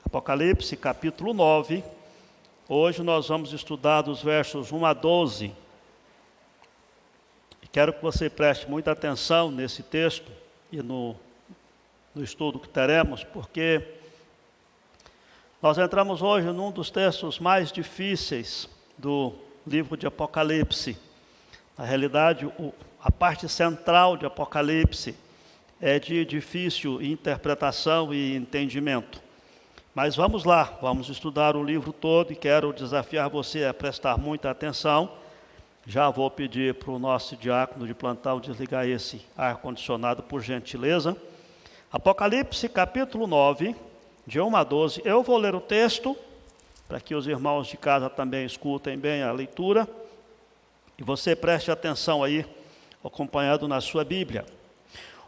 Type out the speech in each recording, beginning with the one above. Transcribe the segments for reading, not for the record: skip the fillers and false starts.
Apocalipse, capítulo 9. Hoje nós vamos estudar dos versos 1 a 12. Quero que você preste muita atenção nesse texto e no estudo que teremos, porque nós entramos hoje num dos textos mais difíceis do livro de Apocalipse. Na realidade, a parte central de Apocalipse é de difícil interpretação e entendimento. Mas vamos lá, vamos estudar o livro todo e quero desafiar você a prestar muita atenção. Já vou pedir para o nosso diácono de plantão desligar esse ar-condicionado, por gentileza. Apocalipse, capítulo 9, de 1 a 12. Eu vou ler o texto, para que os irmãos de casa também escutem bem a leitura. E você preste atenção aí, acompanhado na sua Bíblia.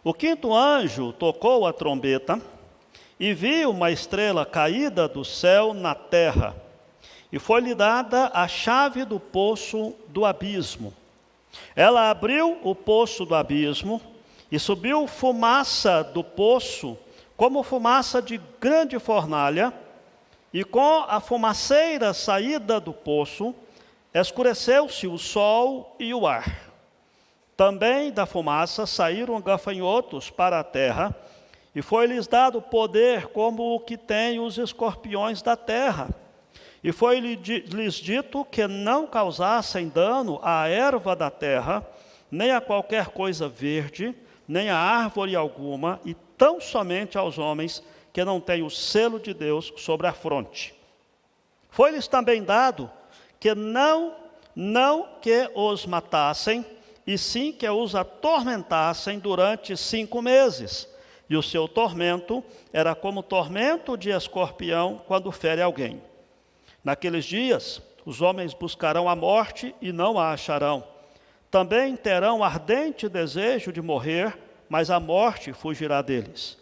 O quinto anjo tocou a trombeta, e vi uma estrela caída do céu na terra, e foi-lhe dada a chave do poço do abismo. Ela abriu o poço do abismo, e subiu fumaça do poço, como fumaça de grande fornalha, e com a fumaceira saída do poço, escureceu-se o sol e o ar. Também da fumaça saíram gafanhotos para a terra, e foi-lhes dado poder como o que tem os escorpiões da terra. E foi-lhes dito que não causassem dano à erva da terra, nem a qualquer coisa verde, nem a árvore alguma, e tão somente aos homens que não têm o selo de Deus sobre a fronte. Foi-lhes também dado que não que os matassem, e sim que os atormentassem durante 5 meses. E o seu tormento era como tormento de escorpião quando fere alguém. Naqueles dias, os homens buscarão a morte e não a acharão. Também terão ardente desejo de morrer, mas a morte fugirá deles.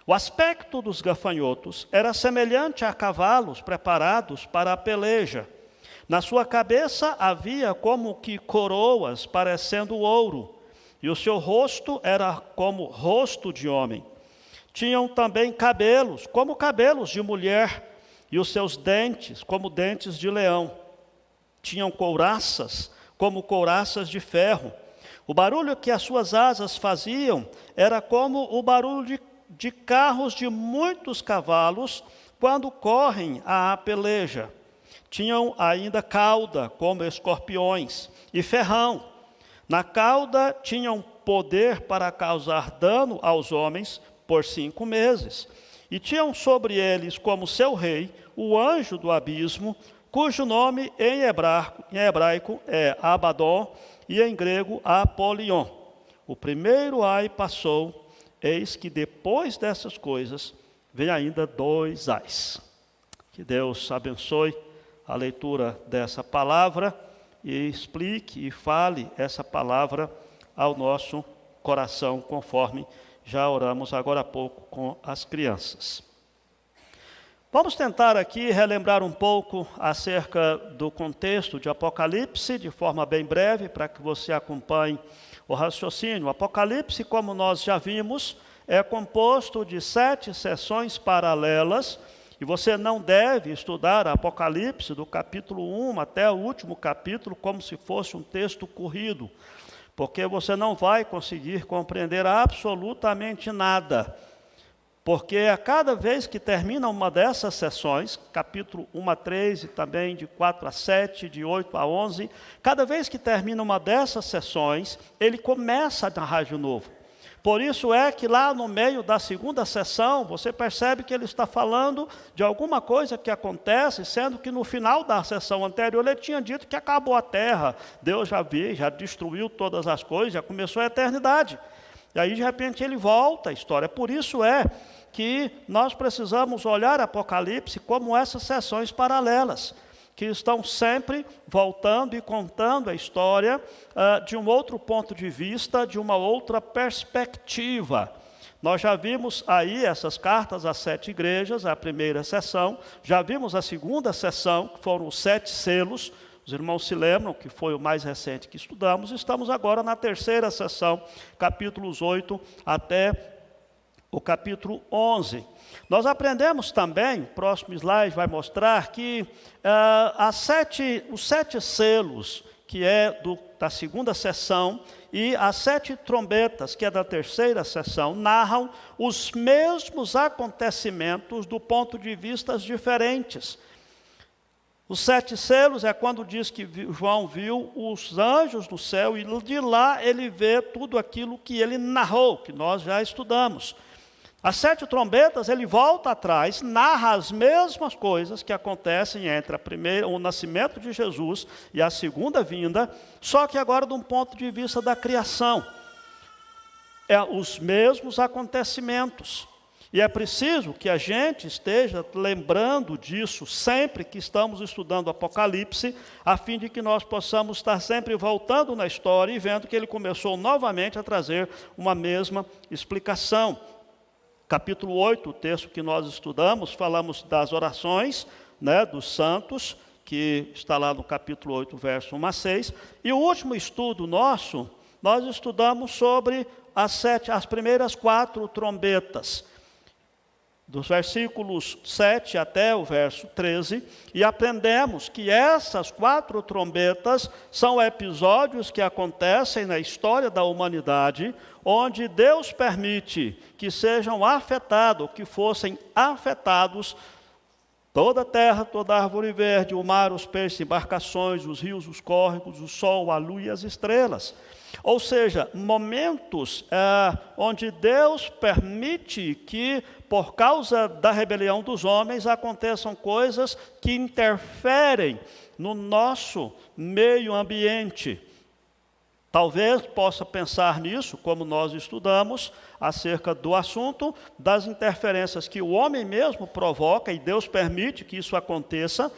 O aspecto dos gafanhotos era semelhante a cavalos preparados para a peleja. Na sua cabeça havia como que coroas parecendo ouro, e o seu rosto era como rosto de homem. Tinham também cabelos, como cabelos de mulher, e os seus dentes, como dentes de leão. Tinham couraças, como couraças de ferro. O barulho que as suas asas faziam era como o barulho de carros de muitos cavalos, quando correm à peleja. Tinham ainda cauda, como escorpiões, e ferrão. Na cauda tinham poder para causar dano aos homens por 5 meses. E tinham sobre eles como seu rei o anjo do abismo, cujo nome em hebraico é Abaddon e em grego Apolion. O primeiro ai passou, eis que depois dessas coisas vem ainda 2 ais. Que Deus abençoe a leitura dessa palavra e explique e fale essa palavra ao nosso coração, conforme já oramos agora há pouco com as crianças. Vamos tentar aqui relembrar um pouco acerca do contexto de Apocalipse, de forma bem breve, para que você acompanhe o raciocínio. Apocalipse, como nós já vimos, é composto de 7 sessões paralelas, e você não deve estudar Apocalipse do capítulo 1 até o último capítulo como se fosse um texto corrido, porque você não vai conseguir compreender absolutamente nada. Porque a cada vez que termina uma dessas sessões, capítulo 1 a 3 e também de 4 a 7, de 8 a 11, cada vez que termina uma dessas sessões, ele começa a narrar de novo. Por isso é que lá no meio da segunda sessão, você percebe que ele está falando de alguma coisa que acontece, sendo que no final da sessão anterior ele tinha dito que acabou a terra, Deus já destruiu todas as coisas, já começou a eternidade. E aí de repente ele volta a história. Por isso é que nós precisamos olhar Apocalipse como essas sessões paralelas, que estão sempre voltando e contando a história de um outro ponto de vista, de uma outra perspectiva. Nós já vimos aí essas cartas às 7 igrejas, a primeira sessão, já vimos a segunda sessão, que foram os 7 selos, Os irmãos se lembram que foi o mais recente que estudamos. Estamos agora na terceira sessão, capítulos 8 até o capítulo 11. Nós aprendemos também, o próximo slide vai mostrar, que os 7 selos, que é da segunda sessão, e as 7 trombetas, que é da terceira sessão, narram os mesmos acontecimentos do ponto de vista diferentes. Os 7 selos é quando diz que João viu os anjos no céu, e de lá ele vê tudo aquilo que ele narrou, que nós já estudamos. As 7 trombetas, ele volta atrás, narra as mesmas coisas que acontecem entre o nascimento de Jesus e a segunda vinda, só que agora de um ponto de vista da criação. É os mesmos acontecimentos. E é preciso que a gente esteja lembrando disso sempre que estamos estudando Apocalipse, a fim de que nós possamos estar sempre voltando na história e vendo que ele começou novamente a trazer uma mesma explicação. Capítulo 8, o texto que nós estudamos, falamos das orações, dos santos, que está lá no capítulo 8, verso 1 a 6. E o último estudo nosso, nós estudamos sobre as primeiras 4 trombetas, dos versículos 7 até o verso 13, e aprendemos que essas 4 trombetas são episódios que acontecem na história da humanidade, onde Deus permite que sejam afetados, que fossem afetados toda a terra, toda a árvore verde, o mar, os peixes, embarcações, os rios, os córregos, o sol, a lua e as estrelas. Ou seja, momentos onde Deus permite que, por causa da rebelião dos homens, aconteçam coisas que interferem no nosso meio ambiente. Talvez possa pensar nisso, como nós estudamos, acerca do assunto das interferências que o homem mesmo provoca, e Deus permite que isso aconteça,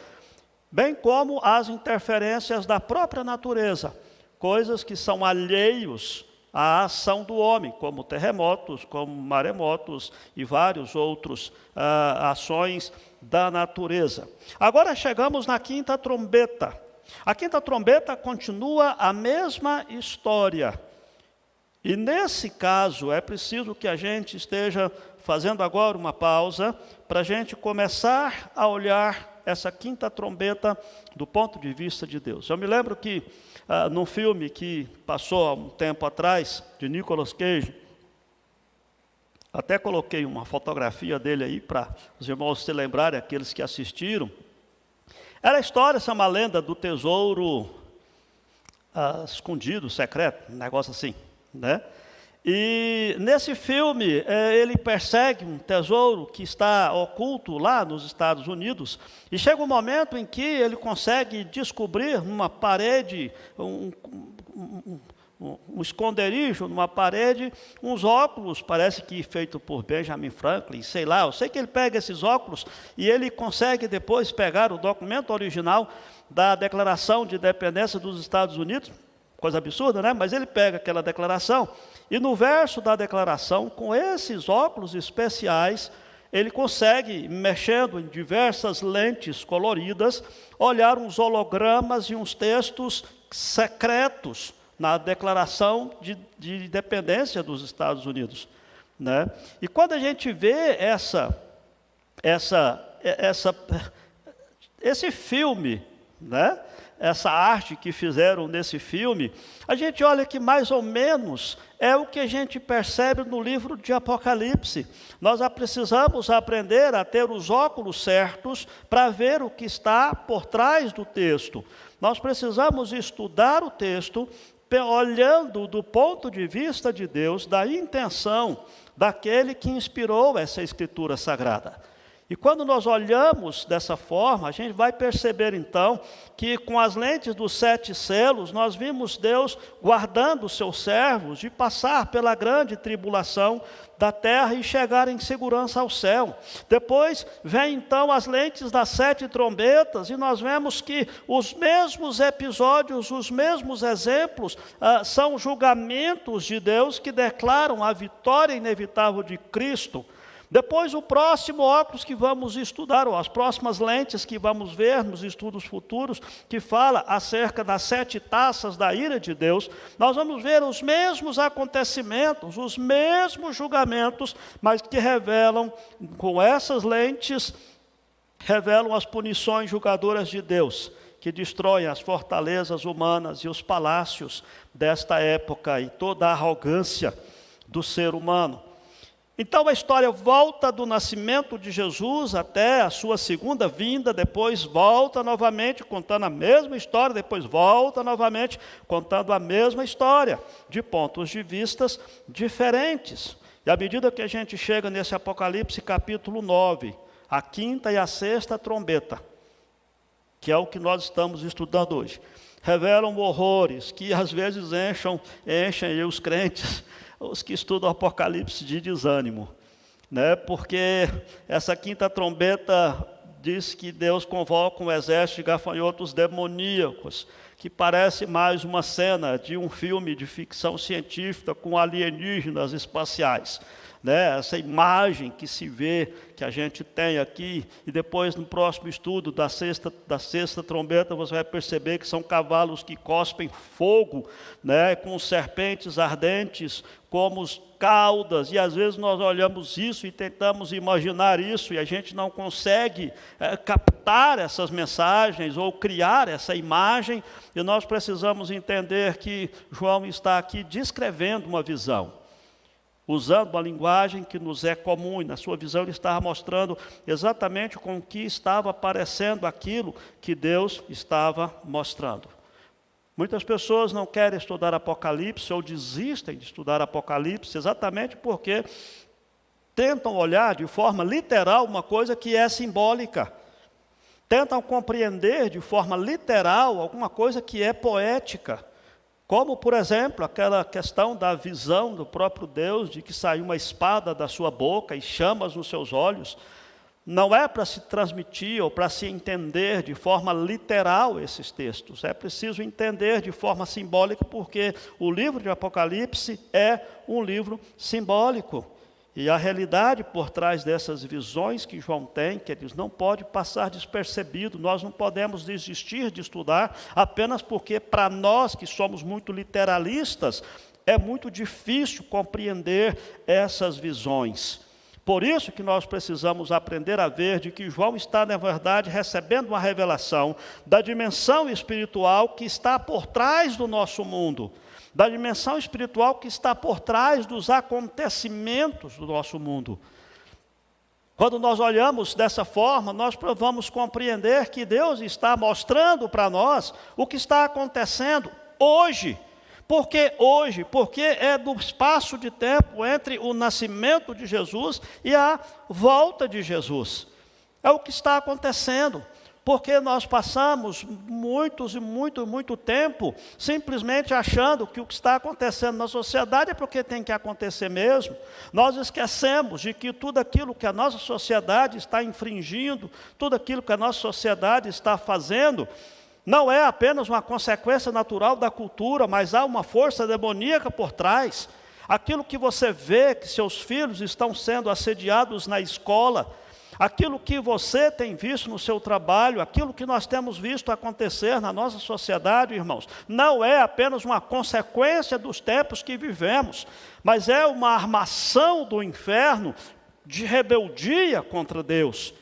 bem como as interferências da própria natureza, coisas que são alheios à ação do homem, como terremotos, como maremotos e vários outros ações da natureza. Agora chegamos na 5ª trombeta. A 5ª trombeta continua a mesma história. E nesse caso é preciso que a gente esteja fazendo agora uma pausa para a gente começar a olhar essa 5ª trombeta do ponto de vista de Deus. Eu me lembro que num filme que passou há um tempo atrás, de Nicolas Cage, até coloquei uma fotografia dele aí para os irmãos se lembrarem, aqueles que assistiram. Era a história, essa é uma lenda do tesouro escondido, secreto, um negócio assim, E nesse filme, ele persegue um tesouro que está oculto lá nos Estados Unidos, e chega um momento em que ele consegue descobrir numa parede, um esconderijo numa parede, uns óculos, parece que feito por Benjamin Franklin, sei lá, eu sei que ele pega esses óculos e ele consegue depois pegar o documento original da Declaração de Independência dos Estados Unidos, coisa absurda, Mas ele pega aquela declaração e no verso da declaração, com esses óculos especiais, ele consegue, mexendo em diversas lentes coloridas, olhar uns hologramas e uns textos secretos na Declaração de Independência dos Estados Unidos, E quando a gente vê esse filme, essa arte que fizeram nesse filme, a gente olha que mais ou menos é o que a gente percebe no livro de Apocalipse. Nós precisamos aprender a ter os óculos certos para ver o que está por trás do texto. Nós precisamos estudar o texto olhando do ponto de vista de Deus, da intenção daquele que inspirou essa escritura sagrada. E quando nós olhamos dessa forma, a gente vai perceber então que com as lentes dos 7 selos, nós vimos Deus guardando os seus servos de passar pela grande tribulação da terra e chegar em segurança ao céu. Depois vem então as lentes das 7 trombetas e nós vemos que os mesmos episódios, os mesmos exemplos, são julgamentos de Deus que declaram a vitória inevitável de Cristo. Depois, o próximo óculos que vamos estudar, ou as próximas lentes que vamos ver nos estudos futuros, que fala acerca das 7 taças da ira de Deus, nós vamos ver os mesmos acontecimentos, os mesmos julgamentos, mas que revelam, com essas lentes, revelam as punições julgadoras de Deus, que destroem as fortalezas humanas e os palácios desta época e toda a arrogância do ser humano. Então a história volta do nascimento de Jesus até a sua segunda vinda, depois volta novamente contando a mesma história, depois volta novamente contando a mesma história, de pontos de vistas diferentes. E à medida que a gente chega nesse Apocalipse capítulo 9, a 5ª e a 6ª trombeta, que é o que nós estamos estudando hoje, revelam horrores que às vezes enchem os crentes, os que estudam o Apocalipse, de desânimo, né? Porque essa 5ª trombeta diz que Deus convoca um exército de gafanhotos demoníacos, que parece mais uma cena de um filme de ficção científica com alienígenas espaciais, né? Essa imagem que se vê, que a gente tem aqui, e depois no próximo estudo da sexta trombeta, você vai perceber que são cavalos que cospem fogo, né? Com serpentes ardentes como caudas, e às vezes nós olhamos isso e tentamos imaginar isso, e a gente não consegue captar essas mensagens ou criar essa imagem, e nós precisamos entender que João está aqui descrevendo uma visão, usando uma linguagem que nos é comum, e na sua visão ele estava mostrando exatamente com o que estava aparecendo aquilo que Deus estava mostrando. Muitas pessoas não querem estudar Apocalipse ou desistem de estudar Apocalipse exatamente porque tentam olhar de forma literal uma coisa que é simbólica. Tentam compreender de forma literal alguma coisa que é poética. Como, por exemplo, aquela questão da visão do próprio Deus, de que saiu uma espada da sua boca e chamas nos seus olhos. Não é para se transmitir ou para se entender de forma literal esses textos. É preciso entender de forma simbólica, porque o livro de Apocalipse é um livro simbólico. E a realidade por trás dessas visões que João tem, que eles não pode passar despercebido, nós não podemos desistir de estudar, apenas porque para nós que somos muito literalistas, é muito difícil compreender essas visões. Por isso que nós precisamos aprender a ver de que João está, na verdade, recebendo uma revelação da dimensão espiritual que está por trás do nosso mundo, da dimensão espiritual que está por trás dos acontecimentos do nosso mundo. Quando nós olhamos dessa forma, nós vamos compreender que Deus está mostrando para nós o que está acontecendo hoje. Por que hoje? Porque é do espaço de tempo entre o nascimento de Jesus e a volta de Jesus. É o que está acontecendo. Porque nós passamos muito tempo simplesmente achando que o que está acontecendo na sociedade é porque tem que acontecer mesmo. Nós esquecemos de que tudo aquilo que a nossa sociedade está infringindo, tudo aquilo que a nossa sociedade está fazendo, não é apenas uma consequência natural da cultura, mas há uma força demoníaca por trás. Aquilo que você vê, que seus filhos estão sendo assediados na escola, aquilo que você tem visto no seu trabalho, aquilo que nós temos visto acontecer na nossa sociedade, irmãos, não é apenas uma consequência dos tempos que vivemos, mas é uma armação do inferno de rebeldia contra Deus.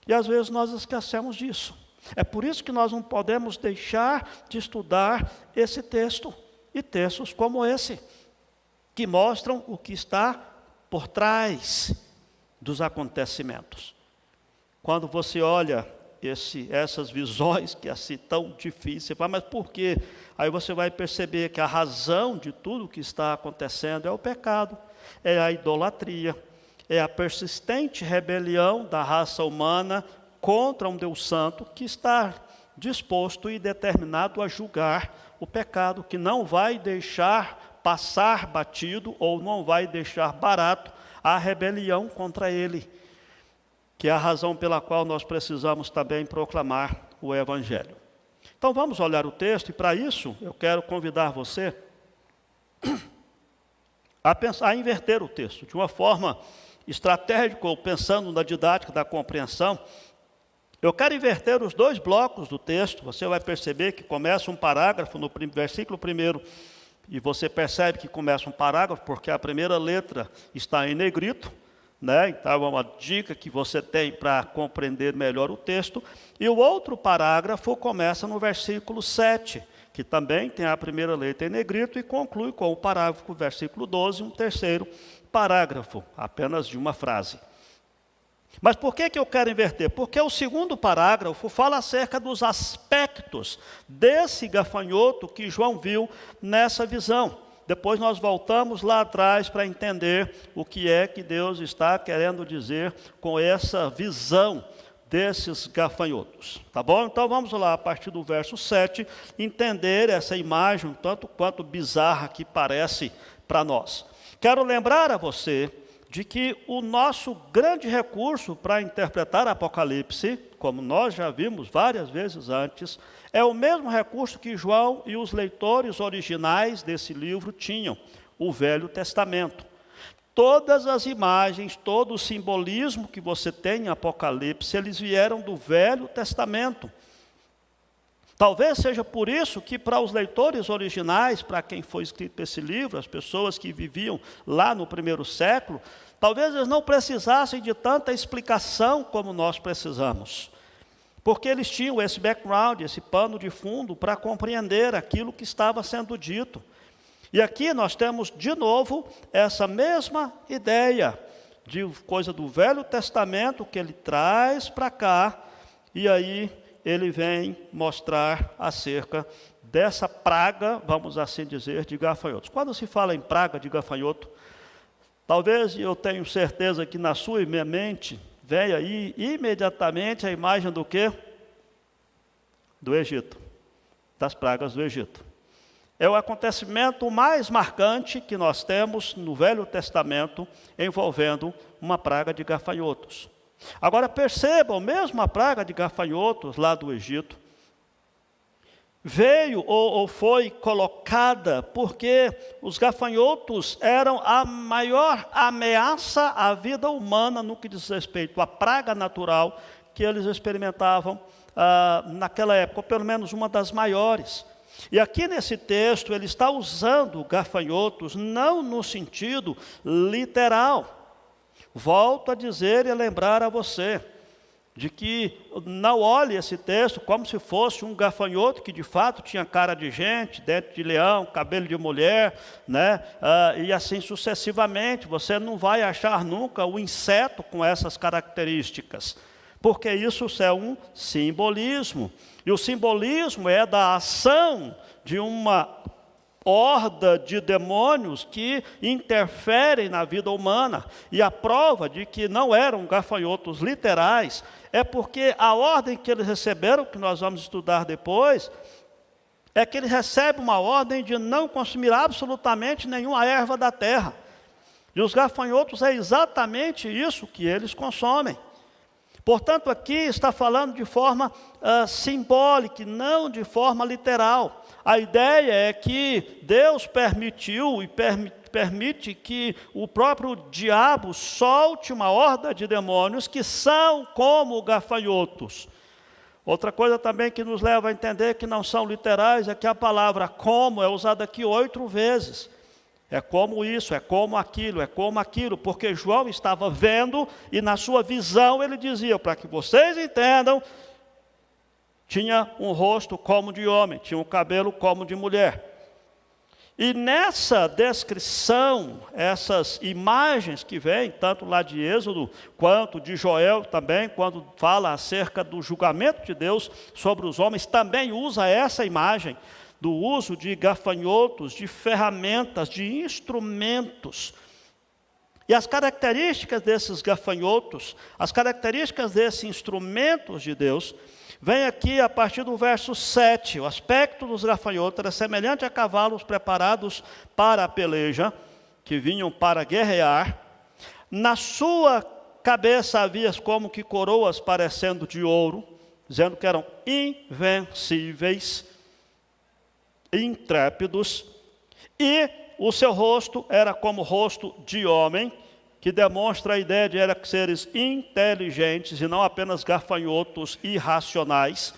E às vezes nós esquecemos disso. É por isso que nós não podemos deixar de estudar esse texto e textos como esse, que mostram o que está por trás dos acontecimentos. Quando você olha essas visões que é assim tão difíceis, você fala, mas por quê? Aí você vai perceber que a razão de tudo o que está acontecendo é o pecado, é a idolatria, é a persistente rebelião da raça humana contra um Deus santo que está disposto e determinado a julgar o pecado, que não vai deixar passar batido ou não vai deixar barato a rebelião contra ele, que é a razão pela qual nós precisamos também proclamar o Evangelho. Então vamos olhar o texto, e para isso eu quero convidar você a inverter o texto, de uma forma estratégico, pensando na didática da compreensão, eu quero inverter os dois blocos do texto. Você vai perceber que começa um parágrafo no versículo 1, e você percebe que começa um parágrafo porque a primeira letra está em negrito, né? Então é uma dica que você tem para compreender melhor o texto. E o outro parágrafo começa no versículo 7, que também tem a primeira letra em negrito e conclui com o parágrafo, versículo 12, um terceiro parágrafo, apenas de uma frase. Mas por que eu quero inverter? Porque o segundo parágrafo fala acerca dos aspectos desse gafanhoto que João viu nessa visão. Depois nós voltamos lá atrás para entender o que é que Deus está querendo dizer com essa visão desses gafanhotos. Tá bom? Então vamos lá, a partir do verso 7, entender essa imagem, tanto quanto bizarra que parece para nós. Quero lembrar a você de que o nosso grande recurso para interpretar Apocalipse, como nós já vimos várias vezes antes, é o mesmo recurso que João e os leitores originais desse livro tinham, o Velho Testamento. Todas as imagens, todo o simbolismo que você tem em Apocalipse, eles vieram do Velho Testamento. Talvez seja por isso que para os leitores originais, para quem foi escrito esse livro, as pessoas que viviam lá no primeiro século, talvez eles não precisassem de tanta explicação como nós precisamos. Porque eles tinham esse background, esse pano de fundo para compreender aquilo que estava sendo dito. E aqui nós temos de novo essa mesma ideia de coisa do Velho Testamento que ele traz para cá, e aí ele vem mostrar acerca dessa praga, vamos assim dizer, de gafanhotos. Quando se fala em praga de gafanhoto, talvez eu tenho certeza que na sua mente vem aí imediatamente a imagem do quê? Do Egito, das pragas do Egito. É o acontecimento mais marcante que nós temos no Velho Testamento envolvendo uma praga de gafanhotos. Agora percebam, mesmo a praga de gafanhotos lá do Egito, veio ou foi colocada porque os gafanhotos eram a maior ameaça à vida humana no que diz respeito à praga natural que eles experimentavam naquela época, ou pelo menos uma das maiores. E aqui nesse texto ele está usando gafanhotos não no sentido literal. Volto a dizer e a lembrar a você de que não olhe esse texto como se fosse um gafanhoto que de fato tinha cara de gente, dente de leão, cabelo de mulher, né? E assim sucessivamente. Você não vai achar nunca o inseto com essas características, porque isso é um simbolismo. E o simbolismo é da ação de uma horda de demônios que interferem na vida humana. E a prova de que não eram gafanhotos literais é porque a ordem que eles receberam, que nós vamos estudar depois, é que eles recebem uma ordem de não consumir absolutamente nenhuma erva da terra. E os gafanhotos é exatamente isso que eles consomem. Portanto, aqui está falando de forma simbólica, não de forma literal. A ideia é que Deus permitiu e permite que o próprio diabo solte uma horda de demônios que são como gafanhotos. Outra coisa também que nos leva a entender que não são literais é que a palavra como é usada aqui 8 vezes. É como isso, é como aquilo, porque João estava vendo e na sua visão ele dizia, para que vocês entendam, tinha um rosto como de homem, tinha um cabelo como de mulher. E nessa descrição, essas imagens que vêm, tanto lá de Êxodo, quanto de Joel também, quando fala acerca do julgamento de Deus sobre os homens, também usa essa imagem do uso de gafanhotos, de ferramentas, de instrumentos. E as características desses gafanhotos, as características desses instrumentos de Deus, vem aqui a partir do verso 7. O aspecto dos gafanhotos era semelhante a cavalos preparados para a peleja, que vinham para guerrear. Na sua cabeça havia como que coroas parecendo de ouro, dizendo que eram invencíveis, intrépidos, e o seu rosto era como rosto de homem, que demonstra a ideia de seres inteligentes e não apenas gafanhotos irracionais,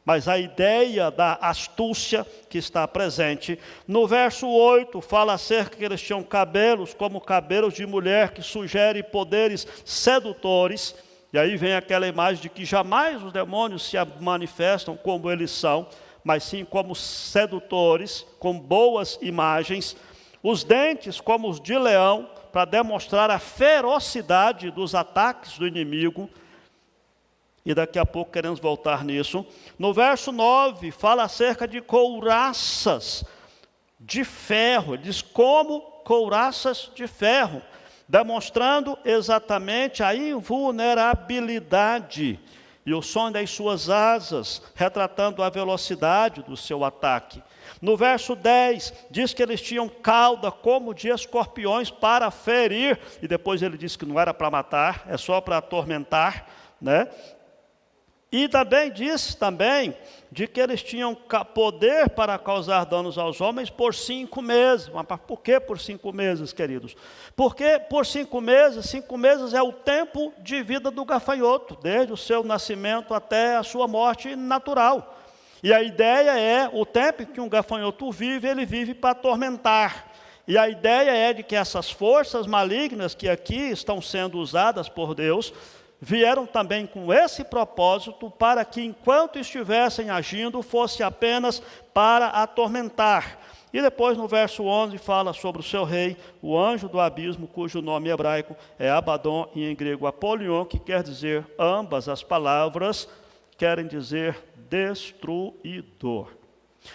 mas a ideia da astúcia que está presente. No verso 8, fala acerca que eles tinham cabelos como cabelos de mulher, que sugere poderes sedutores. E aí vem aquela imagem de que jamais os demônios se manifestam como eles são, mas sim como sedutores, com boas imagens. Os dentes como os de leão, para demonstrar a ferocidade dos ataques do inimigo. E daqui a pouco queremos voltar nisso. No verso 9, fala acerca de couraças de ferro. Ele diz como couraças de ferro, demonstrando exatamente a invulnerabilidade e o som das suas asas, retratando a velocidade do seu ataque. No verso 10, diz que eles tinham cauda como de escorpiões para ferir, e depois ele diz que não era para matar, é só para atormentar, né? E também diz de que eles tinham poder para causar danos aos homens por 5 meses. Mas por que por 5 meses, queridos? Porque por 5 meses, 5 meses é o tempo de vida do gafanhoto, desde o seu nascimento até a sua morte natural. E a ideia é, o tempo que um gafanhoto vive, ele vive para atormentar. E a ideia é de que essas forças malignas que aqui estão sendo usadas por Deus, vieram também com esse propósito para que enquanto estivessem agindo, fosse apenas para atormentar. E depois no verso 11 fala sobre o seu rei, o anjo do abismo, cujo nome hebraico é Abaddon e em grego Apolion, que quer dizer, ambas as palavras querem dizer destruidor.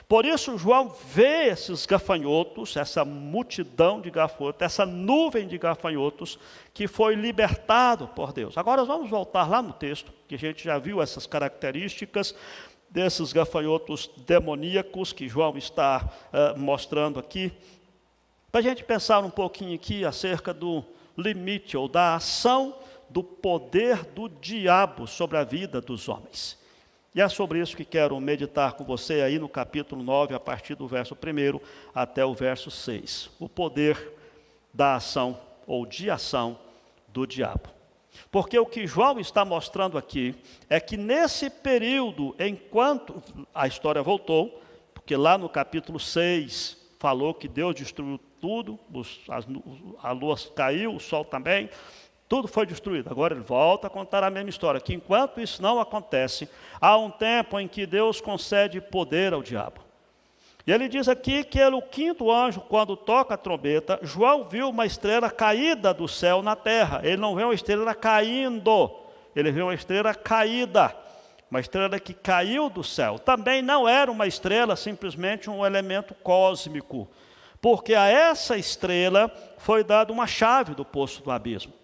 Por isso João vê esses gafanhotos, essa multidão de gafanhotos, essa nuvem de gafanhotos que foi libertado por Deus. Agora vamos voltar lá no texto, que a gente já viu essas características desses gafanhotos demoníacos que João está mostrando aqui, para a gente pensar um pouquinho aqui acerca do limite ou da ação do poder do diabo sobre a vida dos homens. E é sobre isso que quero meditar com você aí no capítulo 9, a partir do verso 1 até o verso 6. O poder da ação ou de ação do diabo. Porque o que João está mostrando aqui é que nesse período, enquanto a história voltou, porque lá no capítulo 6 falou que Deus destruiu tudo, a lua caiu, o sol também, tudo foi destruído. Agora ele volta a contar a mesma história, que enquanto isso não acontece, há um tempo em que Deus concede poder ao diabo. E ele diz aqui que o 5º anjo, quando toca a trombeta, João viu uma estrela caída do céu na terra. Ele não viu uma estrela caindo, ele viu uma estrela caída, uma estrela que caiu do céu. Também não era uma estrela, simplesmente um elemento cósmico, porque a essa estrela foi dada uma chave do poço do abismo.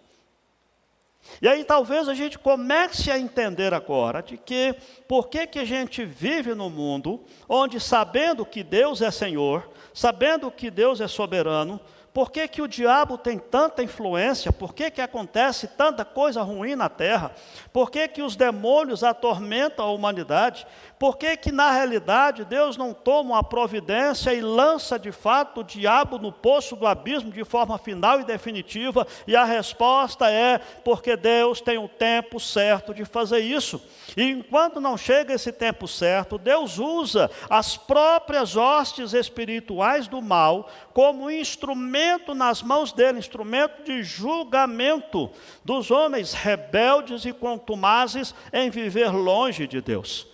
E aí talvez a gente comece a entender agora de que por que a gente vive no mundo onde, sabendo que Deus é Senhor, sabendo que Deus é soberano, por que o diabo tem tanta influência, por que acontece tanta coisa ruim na terra, por que os demônios atormentam a humanidade, por que na realidade Deus não toma uma providência e lança de fato o diabo no poço do abismo de forma final e definitiva? E a resposta é porque Deus tem o tempo certo de fazer isso. E enquanto não chega esse tempo certo, Deus usa as próprias hostes espirituais do mal como instrumento nas mãos dele, instrumento de julgamento dos homens rebeldes e contumazes em viver longe de Deus.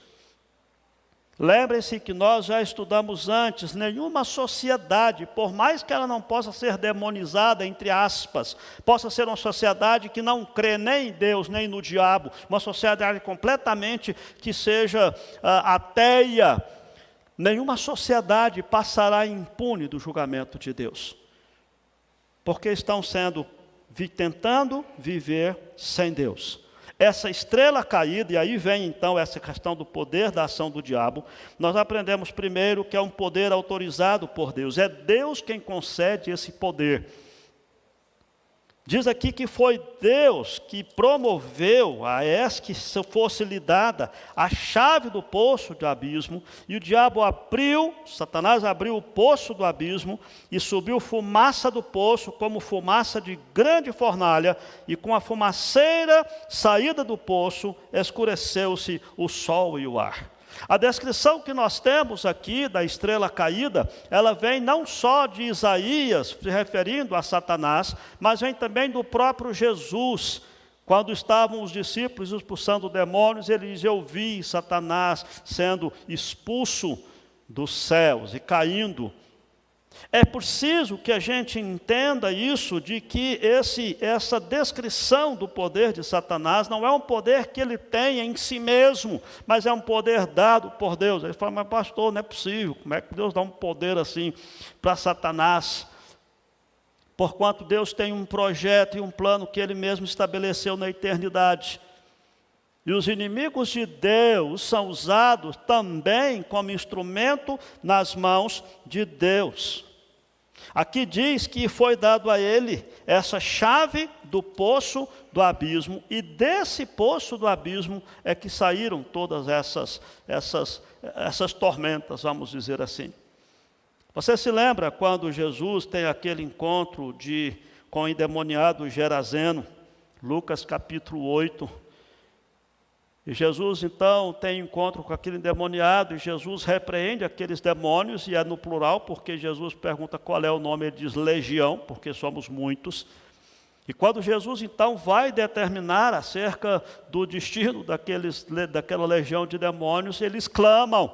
Lembrem-se que nós já estudamos antes, nenhuma sociedade, por mais que ela não possa ser demonizada, entre aspas, possa ser uma sociedade que não crê nem em Deus, nem no diabo, uma sociedade completamente que seja ateia, nenhuma sociedade passará impune do julgamento de Deus, porque estão tentando viver sem Deus. Essa estrela caída, e aí vem então essa questão do poder da ação do diabo, nós aprendemos primeiro que é um poder autorizado por Deus, é Deus quem concede esse poder. Diz aqui que foi Deus que promoveu a essa que fosse lhe dada a chave do poço do abismo, e o diabo Satanás abriu o poço do abismo, e subiu fumaça do poço, como fumaça de grande fornalha, e com a fumaceira saída do poço, escureceu-se o sol e o ar. A descrição que nós temos aqui da estrela caída, ela vem não só de Isaías, se referindo a Satanás, mas vem também do próprio Jesus. Quando estavam os discípulos expulsando demônios, ele diz: eu vi Satanás sendo expulso dos céus e caindo. É preciso que a gente entenda isso, de que essa descrição do poder de Satanás não é um poder que ele tem em si mesmo, mas é um poder dado por Deus. Ele fala: mas pastor, não é possível, como é que Deus dá um poder assim para Satanás? Porquanto Deus tem um projeto e um plano que Ele mesmo estabeleceu na eternidade. E os inimigos de Deus são usados também como instrumento nas mãos de Deus. Aqui diz que foi dado a ele essa chave do poço do abismo, e desse poço do abismo é que saíram todas essas tormentas, vamos dizer assim. Você se lembra quando Jesus tem aquele encontro com o endemoniado Gerazeno, Lucas capítulo 8, e Jesus então tem encontro com aquele endemoniado, e Jesus repreende aqueles demônios, e é no plural, porque Jesus pergunta qual é o nome, ele diz legião, porque somos muitos. E quando Jesus então vai determinar acerca do destino daquela legião de demônios, eles clamam.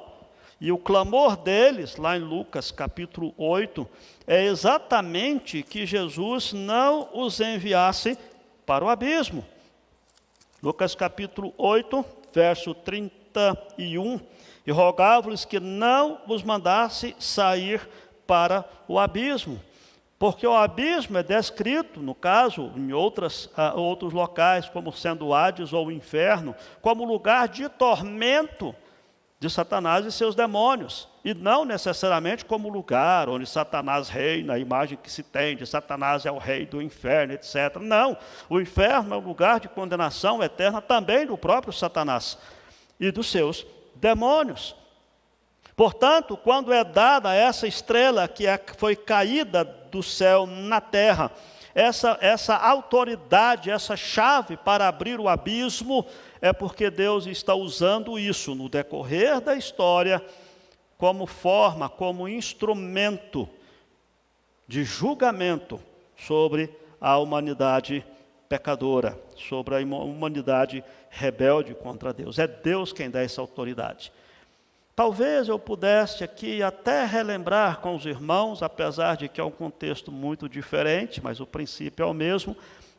E o clamor deles, lá em Lucas capítulo 8, é exatamente que Jesus não os enviasse para o abismo. Lucas capítulo 8, verso 31, e rogava-lhes que não os mandasse sair para o abismo, porque o abismo é descrito, no caso, em outros locais, como sendo o Hades ou o inferno, como lugar de tormento de Satanás e seus demônios, e não necessariamente como lugar onde Satanás reina, a imagem que se tem de Satanás é o rei do inferno, etc. Não, o inferno é um lugar de condenação eterna também do próprio Satanás e dos seus demônios. Portanto, quando é dada essa estrela que foi caída do céu na terra, essa autoridade, essa chave para abrir o abismo, é porque Deus está usando isso no decorrer da história como forma, como instrumento de julgamento sobre a humanidade pecadora, sobre a humanidade rebelde contra Deus. É Deus quem dá essa autoridade. Talvez eu pudesse aqui até relembrar com os irmãos, apesar de que é um contexto muito diferente, mas o princípio é o mesmo,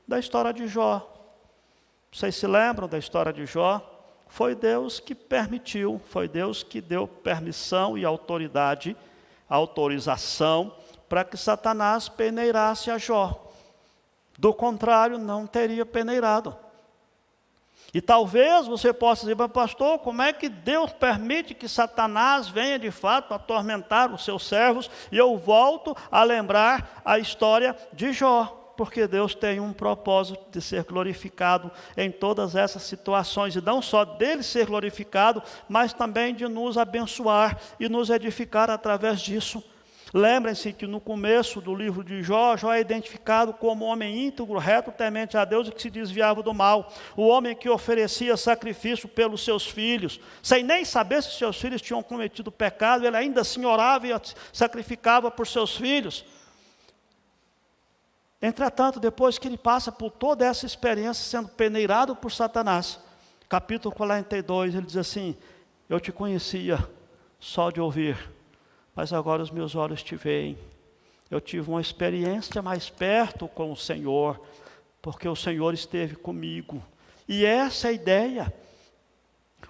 da história de Jó. Vocês se lembram da história de Jó? Foi Deus que permitiu, foi Deus que deu permissão e autorização para que Satanás peneirasse a Jó. Do contrário, não teria peneirado. E talvez você possa dizer: mas pastor, como é que Deus permite que Satanás venha de fato atormentar os seus servos? E eu volto a lembrar a história de Jó. Porque Deus tem um propósito de ser glorificado em todas essas situações, e não só dele ser glorificado, mas também de nos abençoar e nos edificar através disso. Lembrem-se que no começo do livro de Jó, Jó é identificado como homem íntegro, reto, temente a Deus e que se desviava do mal. O homem que oferecia sacrifício pelos seus filhos, sem nem saber se seus filhos tinham cometido pecado, ele ainda assim orava e sacrificava por seus filhos. Entretanto, depois que ele passa por toda essa experiência sendo peneirado por Satanás, capítulo 42, ele diz assim: eu te conhecia só de ouvir, mas agora os meus olhos te veem. Eu tive uma experiência mais perto com o Senhor, porque o Senhor esteve comigo. E essa é a ideia.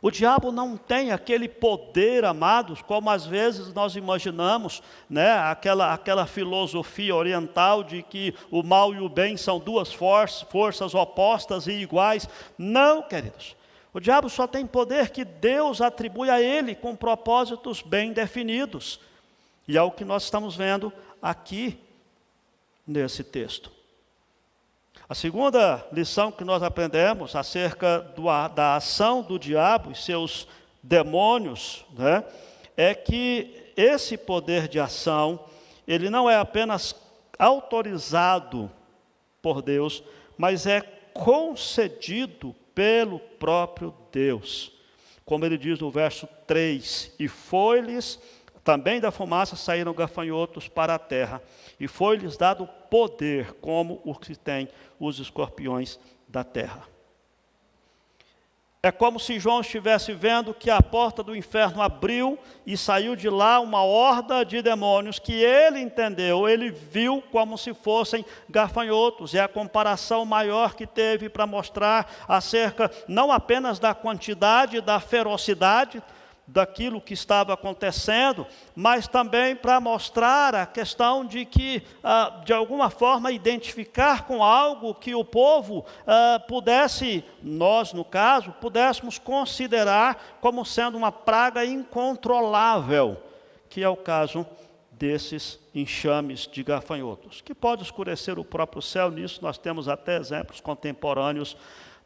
O diabo não tem aquele poder, amados, como às vezes nós imaginamos, né? Aquela filosofia oriental de que o mal e o bem são duas forças opostas e iguais. Não, queridos. O diabo só tem poder que Deus atribui a ele com propósitos bem definidos. E é o que nós estamos vendo aqui nesse texto. A segunda lição que nós aprendemos acerca da ação do diabo e seus demônios, né, é que esse poder de ação, ele não é apenas autorizado por Deus, mas é concedido pelo próprio Deus. Como ele diz no verso 3, e foi-lhes, também da fumaça saíram gafanhotos para a terra, e foi-lhes dado poder, como o que tem os escorpiões da terra. É como se João estivesse vendo que a porta do inferno abriu e saiu de lá uma horda de demônios que ele entendeu, ele viu como se fossem gafanhotos. É a comparação maior que teve para mostrar acerca não apenas da quantidade, da ferocidade daquilo que estava acontecendo, mas também para mostrar a questão de que, de alguma forma, identificar com algo que o povo pudesse, nós no caso, pudéssemos considerar como sendo uma praga incontrolável, que é o caso desses enxames de gafanhotos, que pode escurecer o próprio céu. Nisso nós temos até exemplos contemporâneos,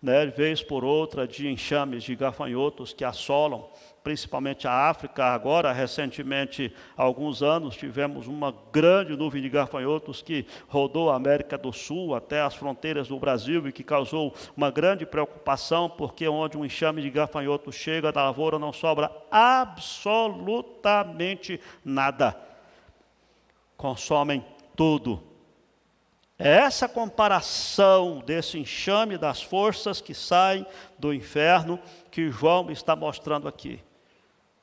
né, vez por outra, de enxames de gafanhotos que assolam principalmente a África. Agora, recentemente, há alguns anos, tivemos uma grande nuvem de gafanhotos que rodou a América do Sul até as fronteiras do Brasil e que causou uma grande preocupação, porque onde um enxame de gafanhotos chega, da lavoura não sobra absolutamente nada. Consomem tudo. É essa comparação desse enxame das forças que saem do inferno que João está mostrando aqui.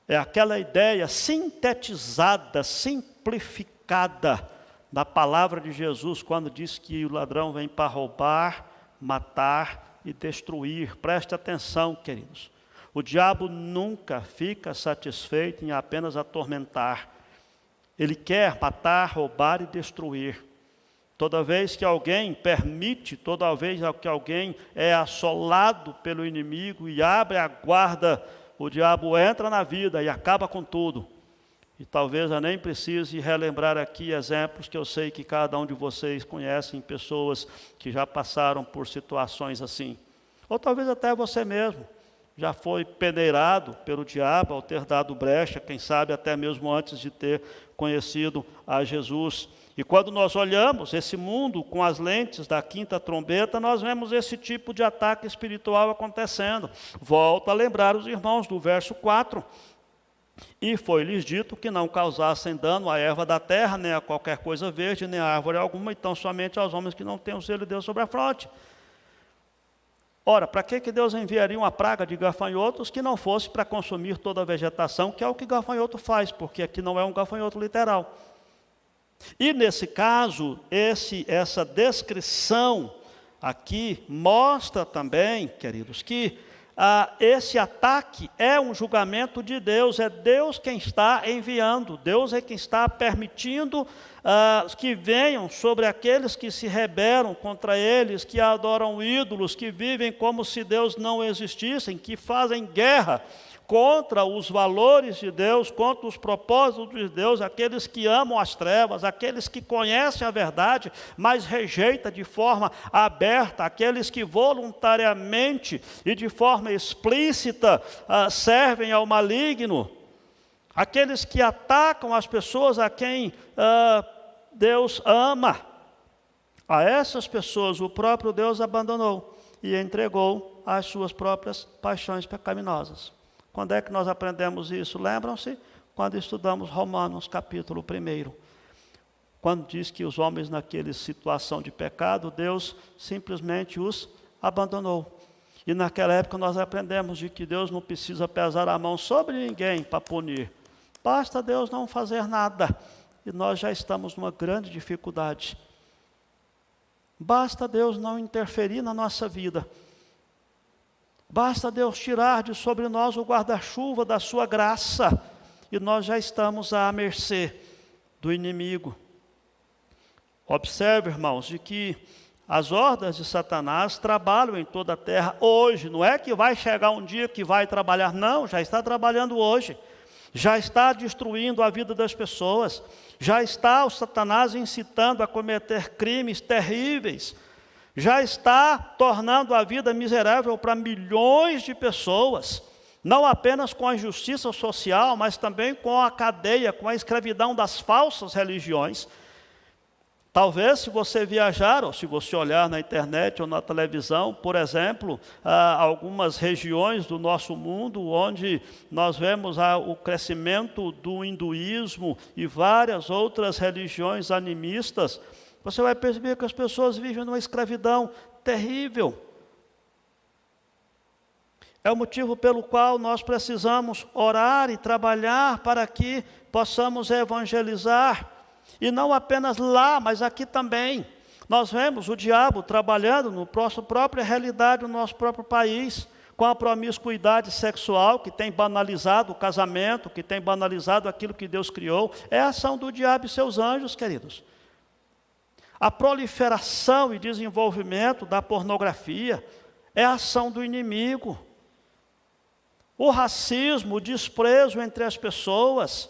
É aquela ideia sintetizada, simplificada da palavra de Jesus, quando diz que o ladrão vem para roubar, matar e destruir. Preste atenção, queridos. O diabo nunca fica satisfeito em apenas atormentar. Ele quer matar, roubar e destruir. Toda vez que alguém permite, toda vez que alguém é assolado pelo inimigo e abre a guarda, o diabo entra na vida e acaba com tudo. E talvez eu nem precise relembrar aqui exemplos que eu sei que cada um de vocês conhecem, pessoas que já passaram por situações assim. Ou talvez até você mesmo já foi peneirado pelo diabo ao ter dado brecha, quem sabe até mesmo antes de ter conhecido a Jesus. E quando nós olhamos esse mundo com as lentes da quinta trombeta, nós vemos esse tipo de ataque espiritual acontecendo. Volto a lembrar os irmãos do verso 4. E foi-lhes dito que não causassem dano à erva da terra, nem a qualquer coisa verde, nem a árvore alguma, então somente aos homens que não têm o selo de Deus sobre a fronte. Ora, para que Deus enviaria uma praga de gafanhotos que não fosse para consumir toda a vegetação, que é o que gafanhoto faz, porque aqui não é um gafanhoto literal. E nesse caso, essa descrição aqui mostra também, queridos, que esse ataque é um julgamento de Deus, é Deus quem está enviando, Deus é quem está permitindo que venham sobre aqueles que se rebelam contra eles, que adoram ídolos, que vivem como se Deus não existisse, que fazem guerra contra os valores de Deus, contra os propósitos de Deus, aqueles que amam as trevas, aqueles que conhecem a verdade, mas rejeitam de forma aberta, aqueles que voluntariamente e de forma explícita servem ao maligno, aqueles que atacam as pessoas a quem Deus ama. A essas pessoas o próprio Deus abandonou e entregou às suas próprias paixões pecaminosas. Quando é que nós aprendemos isso? Lembram-se? Quando estudamos Romanos capítulo 1. Quando diz que os homens naquela situação de pecado, Deus simplesmente os abandonou. E naquela época nós aprendemos de que Deus não precisa pesar a mão sobre ninguém para punir. Basta Deus não fazer nada. E nós já estamos numa grande dificuldade. Basta Deus não interferir na nossa vida. Basta Deus tirar de sobre nós o guarda-chuva da sua graça, e nós já estamos à mercê do inimigo. Observe, irmãos, de que as hordas de Satanás trabalham em toda a terra hoje. Não é que vai chegar um dia que vai trabalhar, não, já está trabalhando hoje. Já está destruindo a vida das pessoas. Já está o Satanás incitando a cometer crimes terríveis. já está tornando a vida miserável para milhões de pessoas, não apenas com a injustiça social, mas também com a cadeia, com a escravidão das falsas religiões. Talvez, se você viajar, ou se você olhar na internet ou na televisão, por exemplo, algumas regiões do nosso mundo, onde nós vemos o crescimento do hinduísmo e várias outras religiões animistas, você vai perceber que as pessoas vivem numa escravidão terrível. É o motivo pelo qual nós precisamos orar e trabalhar para que possamos evangelizar. E não apenas lá, mas aqui também. Nós vemos o diabo trabalhando na própria realidade do nosso próprio país, com a promiscuidade sexual, que tem banalizado o casamento, que tem banalizado aquilo que Deus criou. É a ação do diabo e seus anjos, queridos. A proliferação e desenvolvimento da pornografia é a ação do inimigo. O racismo, o desprezo entre as pessoas,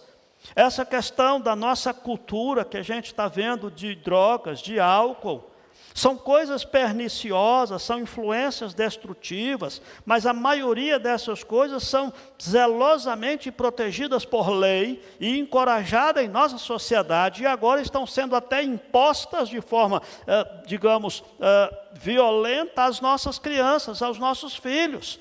essa questão da nossa cultura que a gente está vendo de drogas, de álcool, são coisas perniciosas, são influências destrutivas, mas a maioria dessas coisas são zelosamente protegidas por lei e encorajadas em nossa sociedade, e agora estão sendo até impostas de forma, violenta às nossas crianças, aos nossos filhos.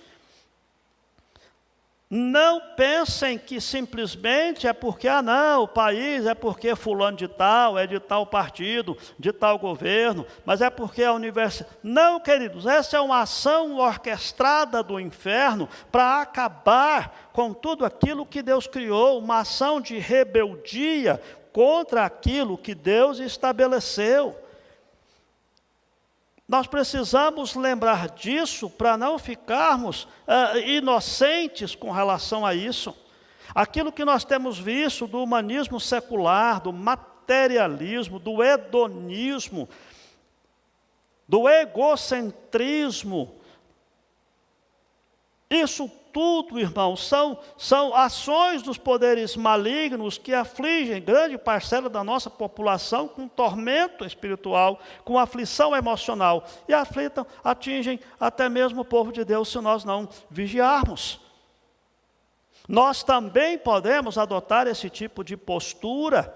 Não pensem que simplesmente é porque, o país é porque fulano de tal, é de tal partido, de tal governo, mas é porque a universidade... Não, queridos, essa é uma ação orquestrada do inferno para acabar com tudo aquilo que Deus criou, uma ação de rebeldia contra aquilo que Deus estabeleceu. Nós precisamos lembrar disso para não ficarmos inocentes com relação a isso. Aquilo que nós temos visto do humanismo secular, do materialismo, do hedonismo, do egocentrismo, isso tudo, irmãos, são ações dos poderes malignos que afligem grande parcela da nossa população com tormento espiritual, com aflição emocional, e atingem até mesmo o povo de Deus se nós não vigiarmos. Nós também podemos adotar esse tipo de postura